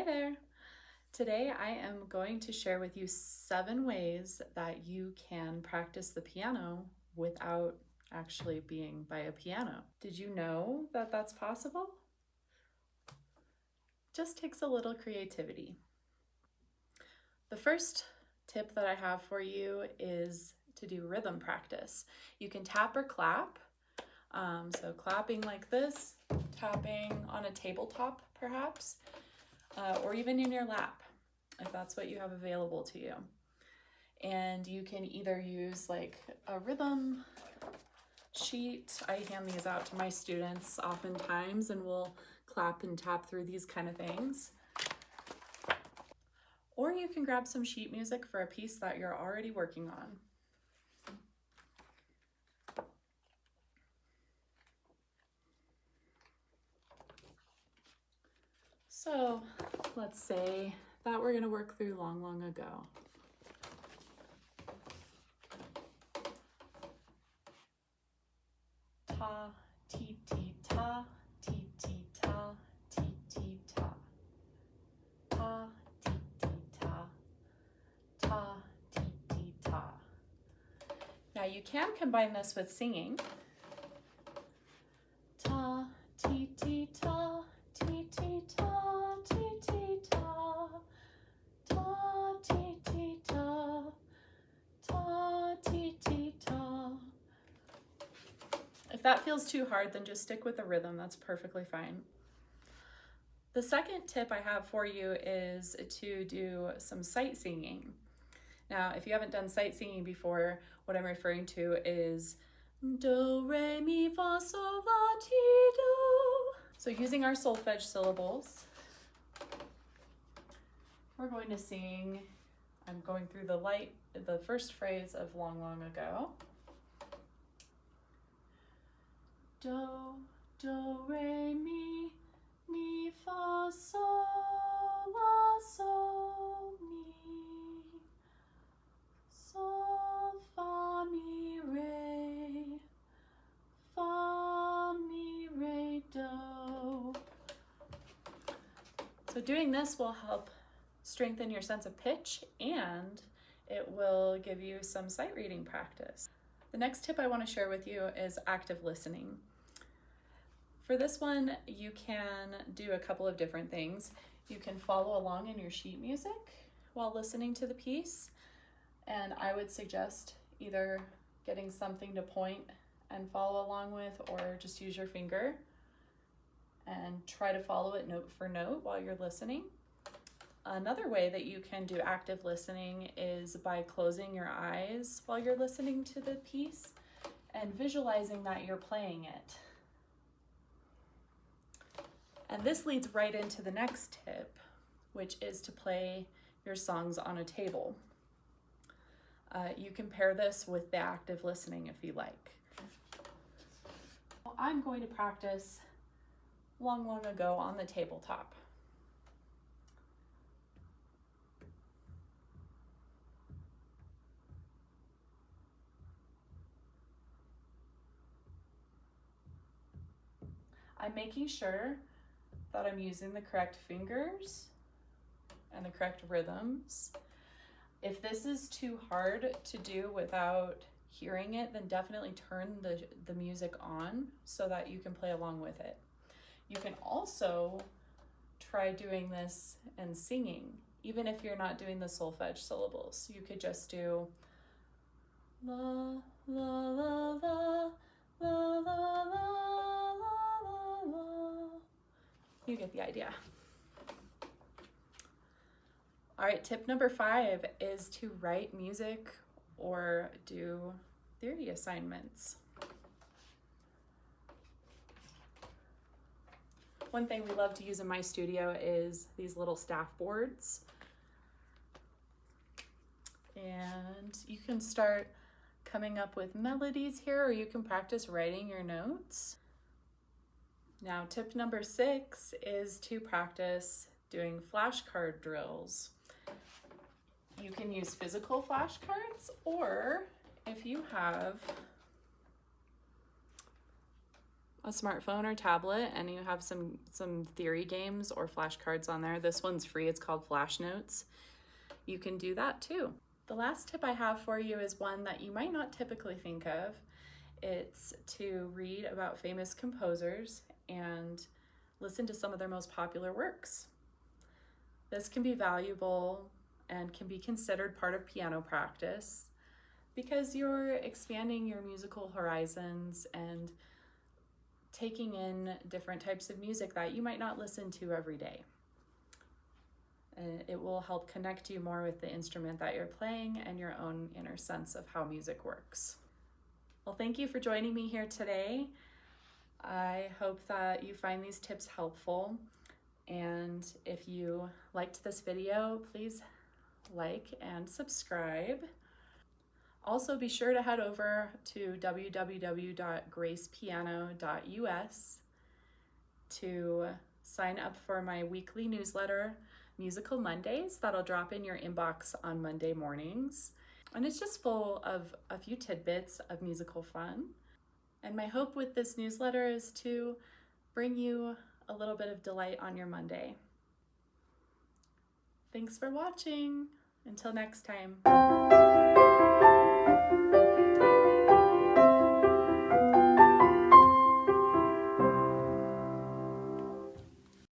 Hi there. Today I am going to share with you 7 ways that you can practice the piano without actually being by a piano. Did you know that that's possible? Just takes a little creativity. The first tip that I have for you is to do rhythm practice. You can tap or clap. So clapping like this, tapping on a tabletop perhaps, or even in your lap, if that's what you have available to you. And you can either use like a rhythm sheet. I hand these out to my students oftentimes, and we'll clap and tap through these kind of things. Or you can grab some sheet music for a piece that you're already working on. So let's say that we're going to work through Long, Long Ago. Ta, ti, ti, ta, ti, ti, ta, ti, ti, ta. Ta, ti, ti, ta, ta, ti, ti, ta. Now you can combine this with singing. Ta, ti, ti, ta, ti, ti, ta, ti, ti, ta. Ta, ti, ti, ta, ta, ti, ti, ta. If that feels too hard, then just stick with the rhythm. That's perfectly fine. The second tip I have for you is to do some sight singing. Now, if you haven't done sight singing before, what I'm referring to is do, re, mi, fa, sol, la, ti, do. So using our solfege syllables, we're going to sing, I'm going through the first phrase of Long, Long Ago. Do, do, re, mi, fa, sol, la, sol, mi, sol, fa, mi, re, fa, mi, re, do. So doing this will help strengthen your sense of pitch, and it will give you some sight reading practice. The next tip I want to share with you is active listening. For this one, you can do a couple of different things. You can follow along in your sheet music while listening to the piece, and I would suggest either getting something to point and follow along with, or just use your finger and try to follow it note for note while you're listening. Another way that you can do active listening is by closing your eyes while you're listening to the piece and visualizing that you're playing it. And this leads right into the next tip, which is to play your songs on a table. You can pair this with the active listening if you like. I'm going to practice Long, Long Ago on the tabletop. I'm making sure that I'm using the correct fingers and the correct rhythms. If this is too hard to do without hearing it, then definitely turn the music on so that you can play along with it. You can also try doing this and singing, even if you're not doing the solfege syllables. You could just do la, la, la, la, la, la, la, la, la. You get the idea. All right, tip number 5 is to write music or do theory assignments. One thing we love to use in my studio is these little staff boards. And you can start coming up with melodies here, or you can practice writing your notes. Now, tip number 6 is to practice doing flashcard drills. You can use physical flashcards, or if you have a smartphone or tablet and you have some theory games or flashcards on there, this one's free. It's called Flash Notes. You can do that too. The last tip I have for you is one that you might not typically think of. It's to read about famous composers and listen to some of their most popular works. This can be valuable and can be considered part of piano practice because you're expanding your musical horizons and taking in different types of music that you might not listen to every day. It will help connect you more with the instrument that you're playing and your own inner sense of how music works. Well, thank you for joining me here today. I hope that you find these tips helpful. And if you liked this video, please like and subscribe. Also, be sure to head over to www.gracepiano.us to sign up for my weekly newsletter, Musical Mondays, that'll drop in your inbox on Monday mornings. And it's just full of a few tidbits of musical fun. And my hope with this newsletter is to bring you a little bit of delight on your Monday. Thanks for watching. Until next time.